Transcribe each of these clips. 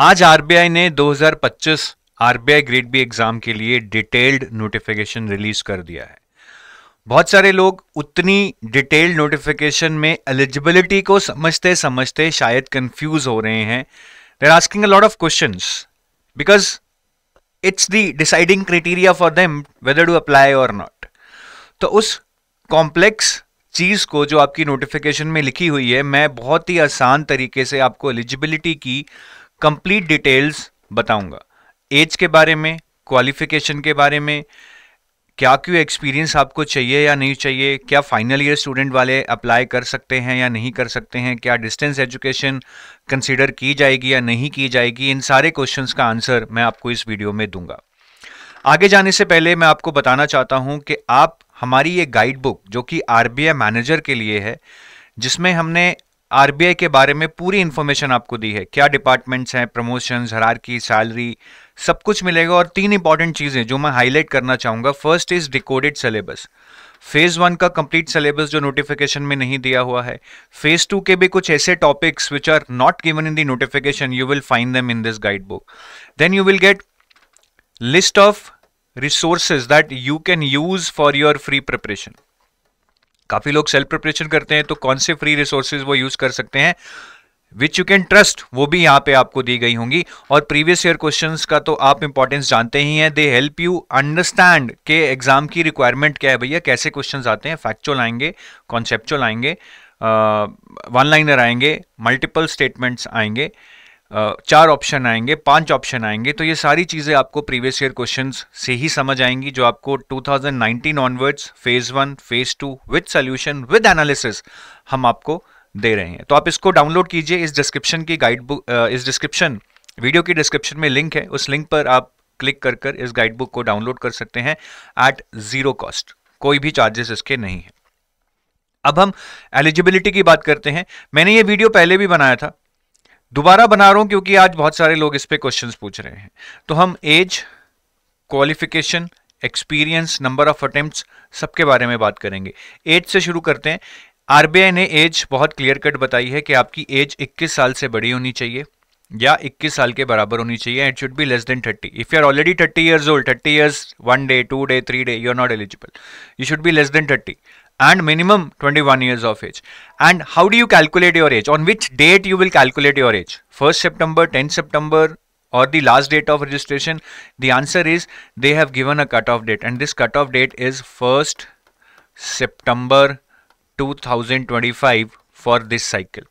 आज आरबीआई ने 2025 RBI grade B exam के लिए डिटेल्ड नोटिफिकेशन रिलीज कर दिया है। बहुत सारे लोग उतनी डिटेल्ड नोटिफिकेशन में एलिजिबिलिटी को समझते समझते शायद कंफ्यूज हो रहे हैं। They are asking a lot of questions because it's the deciding criteria for them whether to apply और नॉट। तो उस कॉम्प्लेक्स चीज को जो आपकी नोटिफिकेशन में लिखी हुई है, मैं बहुत ही आसान तरीके से आपको एलिजिबिलिटी की कंप्लीट डिटेल्स बताऊंगा। एज के बारे में, क्वालिफिकेशन के बारे में, क्या क्यों एक्सपीरियंस आपको चाहिए या नहीं चाहिए, क्या फाइनल ईयर स्टूडेंट वाले अप्लाई कर सकते हैं या नहीं कर सकते हैं, क्या डिस्टेंस एजुकेशन कंसीडर की जाएगी या नहीं की जाएगी, इन सारे क्वेश्चंस का आंसर मैं आपको इस वीडियो में दूंगा। आगे जाने से पहले मैं आपको बताना चाहता हूं कि आप हमारी ये गाइड बुक जो कि आरबीआई मैनेजर के लिए है, जिसमें हमने आरबीआई के बारे में पूरी इंफॉर्मेशन आपको दी है, क्या डिपार्टमेंट्स हैं, प्रमोशंस, हायरार्की, सैलरी, सब कुछ मिलेगा। और 3 इंपॉर्टेंट चीजें जो मैं हाईलाइट करना चाहूंगा। First is decoded syllabus, phase 1 का कंप्लीट सिलेबस जो नोटिफिकेशन में नहीं दिया हुआ है। फेज 2 के भी कुछ ऐसे topics which are not given in the notification, you will find them in this guide book. Then you will get list of resources that you can use for your free preparation. काफी लोग self preparation करते हैं, तो कौन से free resources वो use कर सकते हैं विच यू कैन ट्रस्ट, वो भी यहाँ पे आपको दी गई होंगी। और प्रीवियस ईयर क्वेश्चंस का तो आप इंपॉर्टेंस जानते ही हैं। दे हेल्प यू अंडरस्टैंड के एग्जाम की रिक्वायरमेंट क्या है भैया, कैसे क्वेश्चंस आते हैं। फैक्चुअल आएंगे, कॉन्सेप्चुअल आएंगे, वन लाइनर आएंगे, मल्टीपल स्टेटमेंट्स आएंगे, 4 ऑप्शन आएंगे, 5 ऑप्शन आएंगे। तो ये सारी चीजें आपको प्रीवियस ईयर क्वेश्चंस से ही समझ आएंगी, जो आपको 2019 onwards phase 1, phase 2 with solution with analysis हम आपको दे रहे हैं। तो आप इसको डाउनलोड कीजिए। इस डिस्क्रिप्शन की गाइड बुक, इस डिस्क्रिप्शन वीडियो की डिस्क्रिप्शन में लिंक है, उस लिंक पर आप क्लिक कर कर इस गाइड बुक को डाउनलोड कर सकते हैं एट 0 कॉस्ट। कोई भी चार्जेस इसके नहीं है। अब हम एलिजिबिलिटी की बात करते हैं। मैंने ये वीडियो पहले भी बनाया था, दोबारा बना रहा हूं क्योंकि आज बहुत सारे लोग इस पे क्वेश्चंस पूछ रहे हैं। तो हम age, qualification, experience, number of attempts, सबके बारे में बात करेंगे। एज से शुरू करते हैं। आरबीआई ने एज बहुत क्लियर कट बताई है कि आपकी एज 21 साल से बड़ी होनी चाहिए या 21 साल के बराबर होनी चाहिए। It should be less than 30। If you are already 30 years old, 30 years 1 day, 2 day, 3 day, you are not eligible. You should be less than 30 and minimum 21 years of age. And how do you calculate your age? On which date you will calculate your age? 1st September, 10th September, or the last date of registration? The answer is they have given a cutoff date, and this cutoff date is 1st September 2025 for this cycle.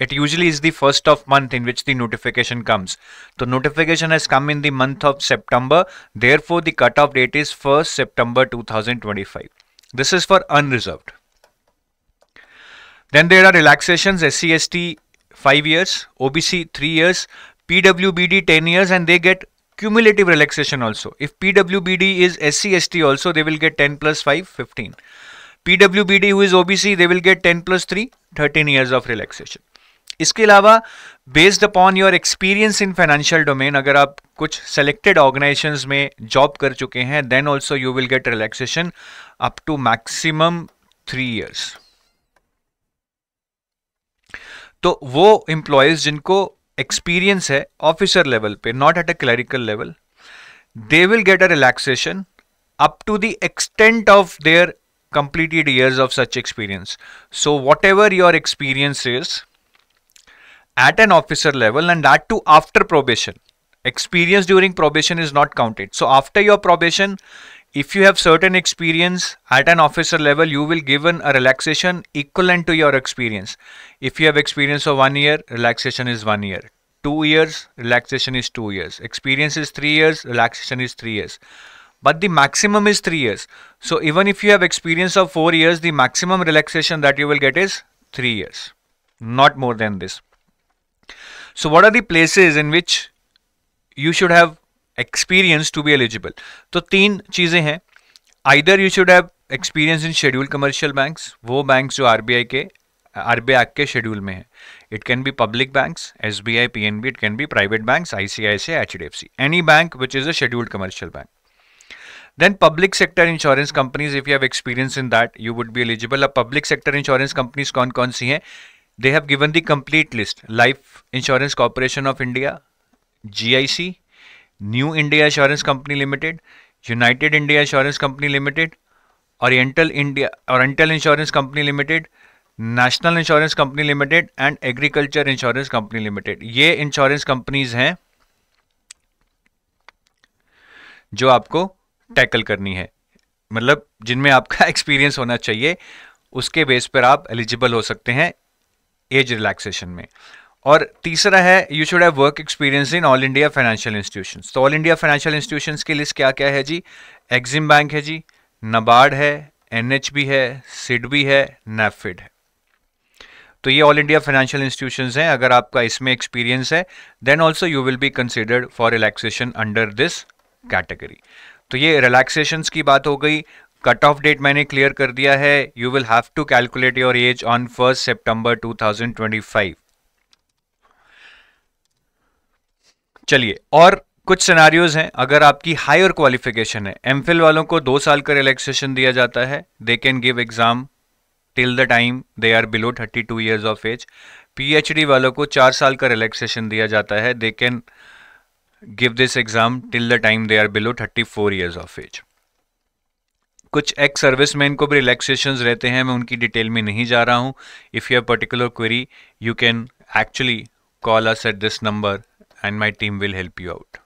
It usually is the first of month in which the notification comes. So notification has come in the month of September. Therefore, the cutoff date is 1st September 2025. This is for unreserved. Then there are relaxations. SC ST 5 years, OBC 3 years, PWBD 10 years, and they get cumulative relaxation also. If PWBD is SC ST also, they will get 10 plus 5, 15. PWBD who is OBC, they will get 10 plus 3, 13 years of relaxation. इसके अलावा based upon your experience in financial domain, अगर आप कुछ selected organisations में job कर चुके हैं, then also you will get relaxation up to maximum 3 years. तो वो एम्प्लॉयज जिनको एक्सपीरियंस है ऑफिसर लेवल पे, not at a clerical level, they will get a relaxation up to the extent of their completed years of such experience. So whatever your experience is at an officer level, and that too after probation. Experience during probation is not counted. So after your probation, if you have certain experience at an officer level, you will given a relaxation equivalent to your experience. If you have experience of 1 year, relaxation is 1 year. 2 years, relaxation is 2 years. Experience is 3 years, relaxation is 3 years. But the maximum is 3 years. So even if you have experience of 4 years, the maximum relaxation that you will get is 3 years, not more than this. So what are the places in which you should have experience to be eligible? तो 3 चीजें हैं. Either you should have experience in scheduled commercial banks, वो banks जो RBI Act के schedule में है. It can be public banks, SBI, PNB. It can be private banks, ICICI, HDFC. Any bank which is a scheduled commercial bank. Then public sector insurance companies, if you have experience in that, you would be eligible. अब public sector insurance companies कौन कौन सी हैं? They have given the complete list. Life Insurance Corporation of India, GIC, new India insurance company limited, United India insurance company limited, oriental insurance company limited, national insurance company limited and agriculture insurance company limited. ये insurance companies हैं जो आपको tackle करनी है, मतलब जिनमें आपका experience होना चाहिए, उसके बेस पर आप एलिजिबल हो सकते हैं एज रिलैक्सेशन में। और तीसरा है you should have work experience in all India financial institutions. तो ऑल इंडिया फाइनेंशियल इंस्टीट्यूशंस की लिस्ट क्या क्या है जी? एक्सिम बैंक है जी, नाबार्ड है, NHB है, सिडबी है, नैफिड है। तो ये ऑल इंडिया फाइनेंशियल इंस्टीट्यूशंस हैं। अगर आपका इसमें एक्सपीरियंस है then also you will be considered for relaxation under this category. तो ये रिलैक्सेशंस की बात हो गई। कट ऑफ डेट मैंने क्लियर कर दिया है। You will have to calculate your age on 1 सितंबर 2025। चलिए, और कुछ सिनारियोज हैं। अगर आपकी हायर क्वालिफिकेशन है, एमफिल वालों को 2 साल का रिलैक्सेशन दिया जाता है, they can give exam till the time they are below 32 years of age. PhD वालों को 4 साल का रिलैक्सेशन दिया जाता है, they can give this exam till the time they are below 34 years of age. कुछ एक्स सर्विसमैन को भी रिलैक्सेशंस रहते हैं, मैं उनकी डिटेल में नहीं जा रहा हूं। If you have particular query you can actually call us at this number and my team will help you out.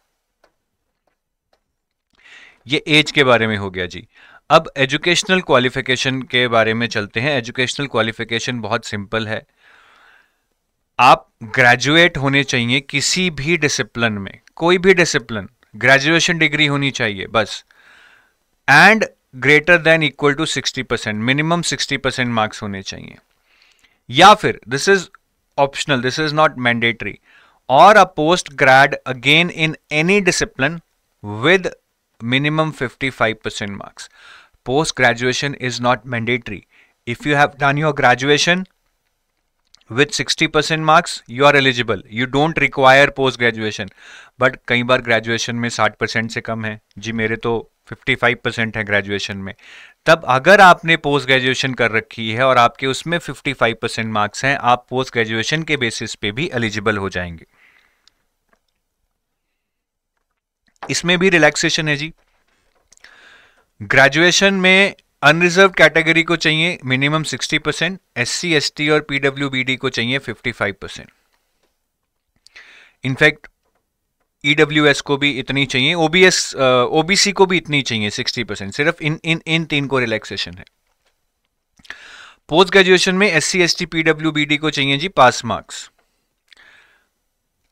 ये एज के बारे में हो गया जी। अब एजुकेशनल क्वालिफिकेशन के बारे में चलते हैं। एजुकेशनल क्वालिफिकेशन बहुत सिंपल है। आप ग्रेजुएट होने चाहिए किसी भी डिसिप्लिन में, कोई भी डिसिप्लिन, ग्रेजुएशन डिग्री होनी चाहिए बस, and greater than equal to 60%, minimum 60% marks होने चाहिए। या फिर this is optional, this is not mandatory, और a post grad again in any discipline with minimum 55% marks. Post graduation is not mandatory. If you have done your graduation with 60% marks, you are eligible. You don't require post graduation. But कई बार graduation में 60% से कम है जी, मेरे तो 55% है graduation में। तब अगर आपने post graduation कर रखी है और आपके उसमें 55% marks हैं, आप post graduation के basis पे भी eligible हो जाएंगे। इसमें भी रिलैक्सेशन है जी। ग्रेजुएशन में अनरिजर्व कैटेगरी को चाहिए मिनिमम 60%, SC ST और PWBD को चाहिए 55%। इनफैक्ट EWS को भी इतनी चाहिए, OBC को भी इतनी चाहिए 60%। सिर्फ इन 3 को रिलैक्सेशन है। पोस्ट ग्रेजुएशन में SC ST PWBD को चाहिए जी पास मार्क्स,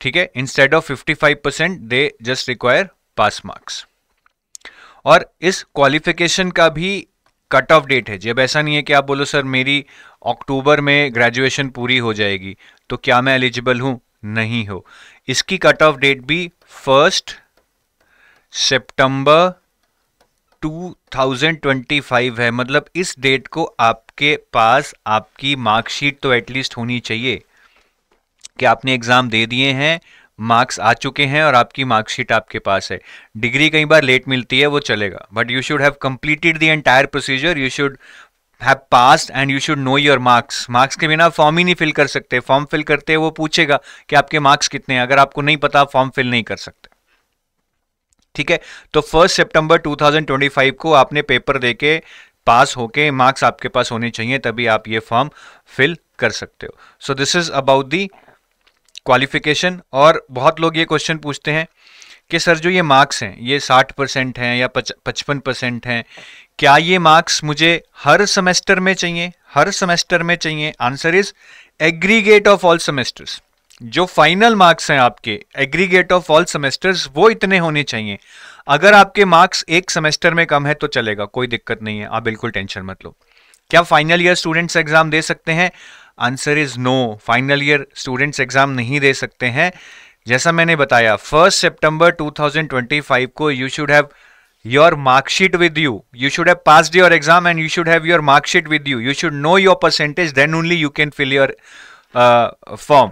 ठीक है। Instead of 55% they just require pass marks. और इस क्वालिफिकेशन का भी कट ऑफ डेट है। जब ऐसा नहीं है कि आप बोलो सर मेरी अक्टूबर में ग्रेजुएशन पूरी हो जाएगी तो क्या मैं एलिजिबल हूं, नहीं हो। इसकी कट ऑफ डेट भी 1 सितंबर 2025 है। मतलब इस डेट को आपके पास आपकी मार्कशीट तो एटलीस्ट होनी चाहिए कि आपने एग्जाम दे दिए हैं, मार्क्स आ चुके हैं और आपकी मार्कशीट आपके पास है। डिग्री कई बार लेट मिलती है, वो चलेगा, but you should have completed the entire procedure, you should have passed and you should know your marks. Marks के बिना फॉर्म ही नहीं फिल कर सकते। फॉर्म फिल करते हैं वो पूछेगा कि आपके मार्क्स कितने हैं, अगर आपको नहीं पता फॉर्म फिल नहीं कर सकते, ठीक है। तो 1 सितंबर 2025 को आपने पेपर देके पास होके मार्क्स आपके पास होने चाहिए, तभी आप ये फॉर्म फिल कर सकते हो। So this is about the qualification. और बहुत लोग ये क्वेश्चन पूछते हैं कि सर जो ये मार्क्स हैं ये 60% हैं या 55% हैं, क्या ये मार्क्स मुझे हर सेमेस्टर में चाहिए? हर सेमेस्टर में चाहिए। Answer is aggregate of all semesters. जो फाइनल मार्क्स हैं आपके एग्रीगेट ऑफ ऑल सेमेस्टर्स वो इतने होने चाहिए। अगर आपके मार्क्स एक सेमेस्टर में कम है तो चलेगा, कोई दिक्कत नहीं है, आप बिल्कुल टेंशन मत लो। क्या फाइनल ईयर स्टूडेंट्स एग्जाम दे सकते हैं? Answer is no, final year students exam नहीं दे सकते हैं। जैसा मैंने बताया 1 सितंबर 2025 को you should have your marksheet with you, you should have passed your exam and you should have your marksheet with you, you should know your percentage, then only you can fill your form.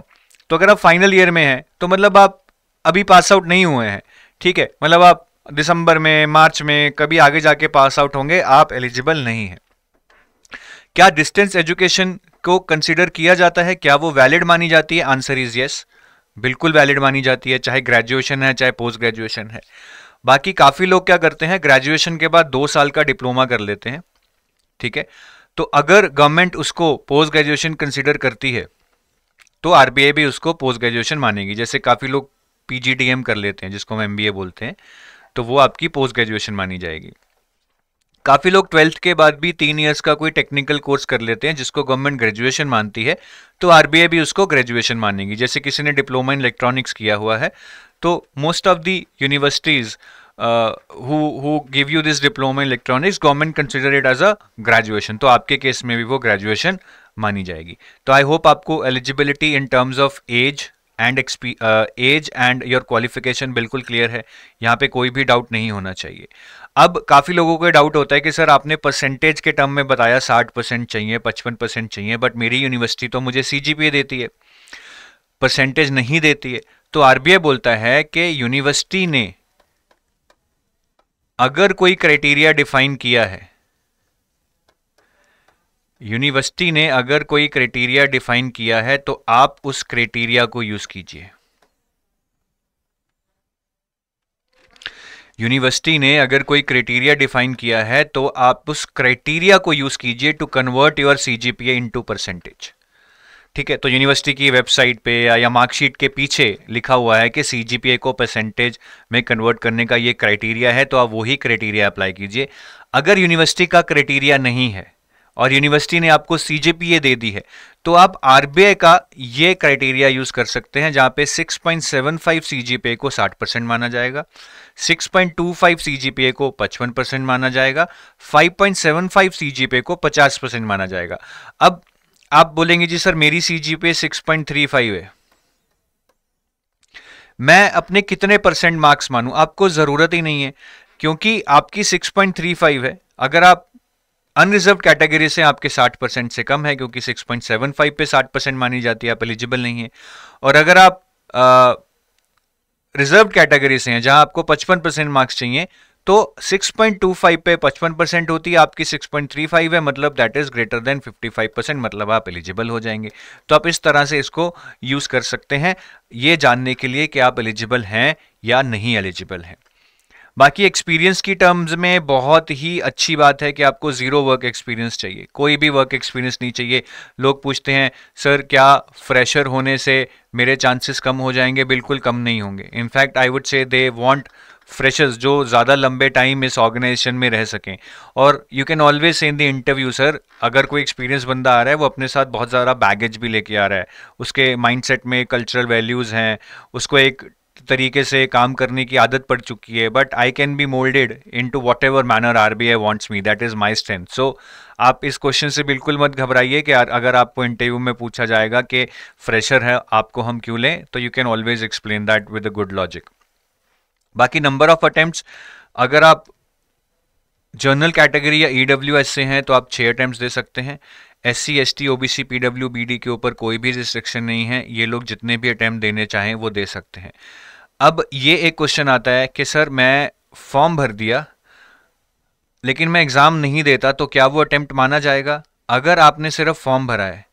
तो अगर आप final year में हैं तो मतलब आप अभी pass out नहीं हुए हैं, ठीक है, मतलब आप दिसंबर में, मार्च में कभी आगे जाके पास आउट होंगे, आप एलिजिबल नहीं है। क्या डिस्टेंस एजुकेशन को कंसीडर किया जाता है? क्या वो वैलिड मानी जाती है? आंसर इज यस, बिल्कुल वैलिड मानी जाती है, चाहे ग्रेजुएशन है चाहे पोस्ट ग्रेजुएशन है। बाकी काफ़ी लोग क्या करते हैं, ग्रेजुएशन के बाद 2 साल का डिप्लोमा कर लेते हैं, ठीक है। तो अगर गवर्नमेंट उसको पोस्ट ग्रेजुएशन कंसिडर करती है तो आरबीआई भी उसको पोस्ट ग्रेजुएशन मानेगी। जैसे काफ़ी लोग पीजीडीएम कर लेते हैं, जिसको हम एमबीए बोलते हैं, तो वो आपकी पोस्ट ग्रेजुएशन मानी जाएगी। काफ़ी लोग 12th के बाद भी 3 इयर्स का कोई टेक्निकल कोर्स कर लेते हैं, जिसको गवर्नमेंट ग्रेजुएशन मानती है, तो आरबीआई भी उसको ग्रेजुएशन मानेगी। जैसे किसी ने डिप्लोमा इन इलेक्ट्रॉनिक्स किया हुआ है, तो most of the universities who give you this diploma in electronics, government consider it as a graduation, तो आपके केस में भी वो ग्रेजुएशन मानी जाएगी। तो आई होप आपको eligibility in terms of age and your qualification बिल्कुल क्लियर है, यहाँ पे कोई भी डाउट नहीं होना चाहिए। अब काफ़ी लोगों को डाउट होता है कि सर आपने परसेंटेज के टर्म में बताया 60% चाहिए, 55% चाहिए, बट मेरी यूनिवर्सिटी तो मुझे सीजीपीए देती है, परसेंटेज नहीं देती है। तो आरबीआई बोलता है कि यूनिवर्सिटी ने अगर कोई क्राइटेरिया डिफाइन किया है, यूनिवर्सिटी ने अगर कोई क्राइटेरिया डिफाइन किया है, तो आप उस क्राइटेरिया को यूज कीजिए। यूनिवर्सिटी ने अगर कोई क्राइटेरिया डिफाइन किया है तो आप उस क्राइटेरिया को यूज कीजिए to convert your CGPA into percentage, ठीक है। तो यूनिवर्सिटी की वेबसाइट पे या मार्कशीट के पीछे लिखा हुआ है कि सीजीपीए को परसेंटेज में कन्वर्ट करने का ये क्राइटेरिया है, तो आप वही क्राइटेरिया अप्लाई कीजिए। अगर यूनिवर्सिटी का क्राइटेरिया नहीं है और यूनिवर्सिटी ने आपको सीजीपीए दे दी है, तो आप आरबीआई का ये क्राइटेरिया यूज कर सकते हैं, जहां पे 6.75 सीजीपीए को 60% माना जाएगा, 6.25 सीजीपीए को 55% माना जाएगा, 5.75 सीजीपीए को 50% माना जाएगा। अब आप बोलेंगे जी सर मेरी सीजीपीए 6.35 है, मैं अपने कितने परसेंट मार्क्स मानूं? आपको जरूरत ही नहीं है, क्योंकि आपकी 6.35 है। अगर आप अनरिजर्व कैटेगरी से, आपके 60% से कम है, क्योंकि 6.75 पे 60% मानी जाती है, आप एलिजिबल नहीं है। और अगर आप रिजर्व कैटेगरी से हैं, जहां आपको 55% मार्क्स चाहिए, तो 6.25 पे 55% होती है, आपकी 6.35 है, मतलब दैट इज ग्रेटर देन 55%, मतलब आप एलिजिबल हो जाएंगे। तो आप इस तरह से इसको यूज कर सकते हैं, ये जानने के लिए कि आप एलिजिबल हैं या नहीं एलिजिबल हैं। बाकी एक्सपीरियंस की टर्म्स में बहुत ही अच्छी बात है कि आपको 0 वर्क एक्सपीरियंस चाहिए, कोई भी वर्क एक्सपीरियंस नहीं चाहिए। लोग पूछते हैं सर क्या फ्रेशर होने से मेरे चांसेस कम हो जाएंगे? बिल्कुल कम नहीं होंगे। In fact I would say they want freshers जो ज़्यादा लंबे टाइम इस ऑर्गेनाइजेशन में रह सकें। और you can always say in the interview sir, अगर कोई एक्सपीरियंस बंदा आ रहा है, वो अपने साथ बहुत ज़्यादा बैगेज भी लेके आ रहा है, उसके माइंडसेट में कल्चरल वैल्यूज़ हैं, उसको एक तरीके से काम करने की आदत पड़ चुकी है, but I can be moulded into whatever manner RBI wants me, that is my strength. So आप इस क्वेश्चन से बिल्कुल मत घबराइए कि अगर आपको इंटरव्यू में पूछा जाएगा कि फ्रेशर है आपको हम क्यों लें, तो you can always explain that with a good logic. बाकी नंबर ऑफ अटेम्प्ट्स, अगर आप जनरल कैटेगरी या ईडब्ल्यूएस से हैं तो आप 6 अटेम्प्ट्स दे सकते हैं। SC ST OBC PW BD के ऊपर कोई भी रिस्ट्रिक्शन नहीं है, ये लोग जितने भी अटेम्प्ट देने चाहें वो दे सकते हैं। अब ये एक क्वेश्चन आता है कि सर मैं फॉर्म भर दिया लेकिन मैं एग्जाम नहीं देता, तो क्या वो अटेम्प्ट माना जाएगा? अगर आपने सिर्फ फॉर्म भरा है,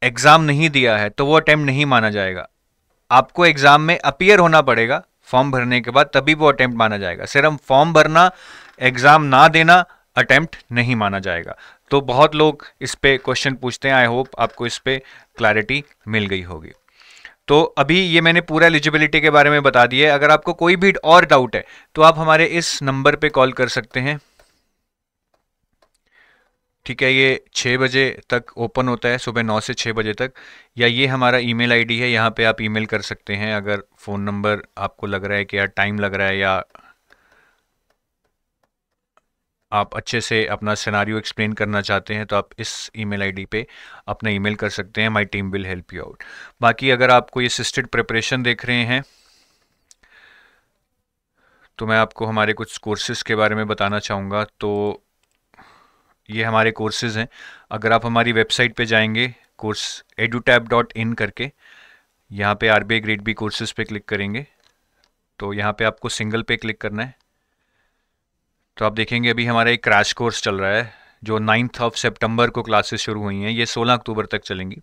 एग्जाम नहीं दिया है, तो वो अटेम्प्ट नहीं माना जाएगा। आपको एग्जाम में अपीयर होना पड़ेगा फॉर्म भरने के बाद, तभी वो अटेम्प्ट माना जाएगा। सिर्फ फॉर्म भरना, एग्जाम ना देना अटेम्प्ट नहीं माना जाएगा। तो बहुत लोग इस पे क्वेश्चन पूछते हैं, आई होप आपको इस पे क्लैरिटी मिल गई होगी। तो अभी ये मैंने पूरा एलिजिबिलिटी के बारे में बता दिया है। अगर आपको कोई भी और डाउट है तो आप हमारे इस नंबर पे कॉल कर सकते हैं, ठीक है। ये 6 बजे तक ओपन होता है, सुबह 9 से 6 बजे तक। या ये हमारा ईमेल आईडी है, यहाँ पे आप ईमेल कर सकते हैं। अगर फ़ोन नंबर आपको लग रहा है कि यार टाइम लग रहा है, या आप अच्छे से अपना सिनारियो एक्सप्लेन करना चाहते हैं, तो आप इस ईमेल आईडी पे अपना ईमेल कर सकते हैं। My team will help you out. बाकी अगर आप कोई असिस्टेड प्रिपरेशन देख रहे हैं तो मैं आपको हमारे कुछ कोर्सेज़ के बारे में बताना चाहूँगा। तो ये हमारे कोर्सेज़ हैं। अगर आप हमारी वेबसाइट पे जाएंगे, कोर्स edutab.in करके, यहाँ पे आरबीआई ग्रेड बी कोर्सेज़ पे क्लिक करेंगे, तो यहाँ पे आपको सिंगल पे क्लिक करना है। तो आप देखेंगे अभी हमारा एक क्रैश कोर्स चल रहा है, जो 9 सितंबर को क्लासेस शुरू हुई हैं, ये 16 अक्टूबर तक चलेंगी।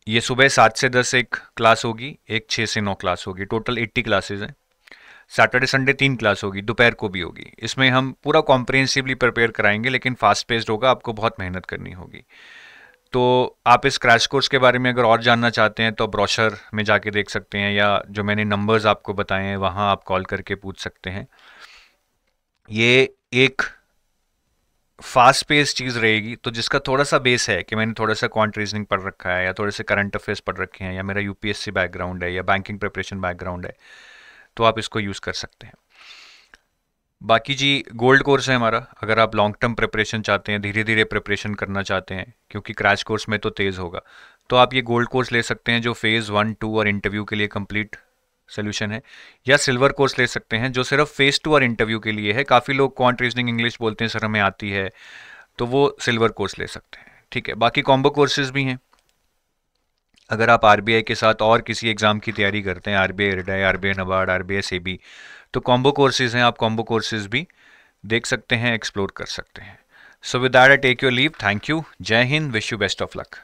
ये सुबह 7 से 10 एक क्लास होगी, एक 6 से 9 क्लास होगी, टोटल 80 क्लासेज हैं। सैटरडे संडे 3 क्लास होगी, दोपहर को भी होगी। इसमें हम पूरा कॉम्प्रिहेंसिवली प्रिपेयर कराएंगे, लेकिन फास्ट पेस्ड होगा, आपको बहुत मेहनत करनी होगी। तो आप इस क्रैश कोर्स के बारे में अगर और जानना चाहते हैं तो ब्रोशर में जाके देख सकते हैं, या जो मैंने नंबर्स आपको बताए हैं वहाँ आप कॉल करके पूछ सकते हैं। ये एक फास्ट पेस चीज़ रहेगी, तो जिसका थोड़ा सा बेस है कि मैंने थोड़ा सा क्वांट रीजनिंग पढ़ रखा है, या थोड़े से करंट अफेयर्स पढ़ रखे हैं, या मेरा यूपीएससी बैकग्राउंड है, या बैंकिंग प्रिपरेशन बैकग्राउंड है, तो आप इसको यूज़ कर सकते हैं। बाकी जी गोल्ड कोर्स है हमारा, अगर आप लॉन्ग टर्म प्रिपरेशन चाहते हैं, धीरे धीरे प्रिपरेशन करना चाहते हैं, क्योंकि क्रैश कोर्स में तो तेज़ होगा, तो आप ये गोल्ड कोर्स ले सकते हैं जो फेज़ 1, 2 और इंटरव्यू के लिए कंप्लीट सोल्यूशन है। या सिल्वर कोर्स ले सकते हैं जो सिर्फ फेज़ 2 और इंटरव्यू के लिए है। काफ़ी लोग क्वांट रीजनिंग इंग्लिश बोलते हैं सर हमें आती है, तो वो सिल्वर कोर्स ले सकते हैं। ठीक है, बाकी कॉम्बो कोर्सेज भी हैं। अगर आप आरबीआई के साथ और किसी एग्ज़ाम की तैयारी करते हैं, RBI IRDAI, RBI NABARD, RBI SEBI, तो कॉम्बो कोर्सेज हैं, आप कॉम्बो कोर्सेज भी देख सकते हैं, एक्सप्लोर कर सकते हैं। So with that I take your leave. Thank you, जय हिंद, wish you best of luck.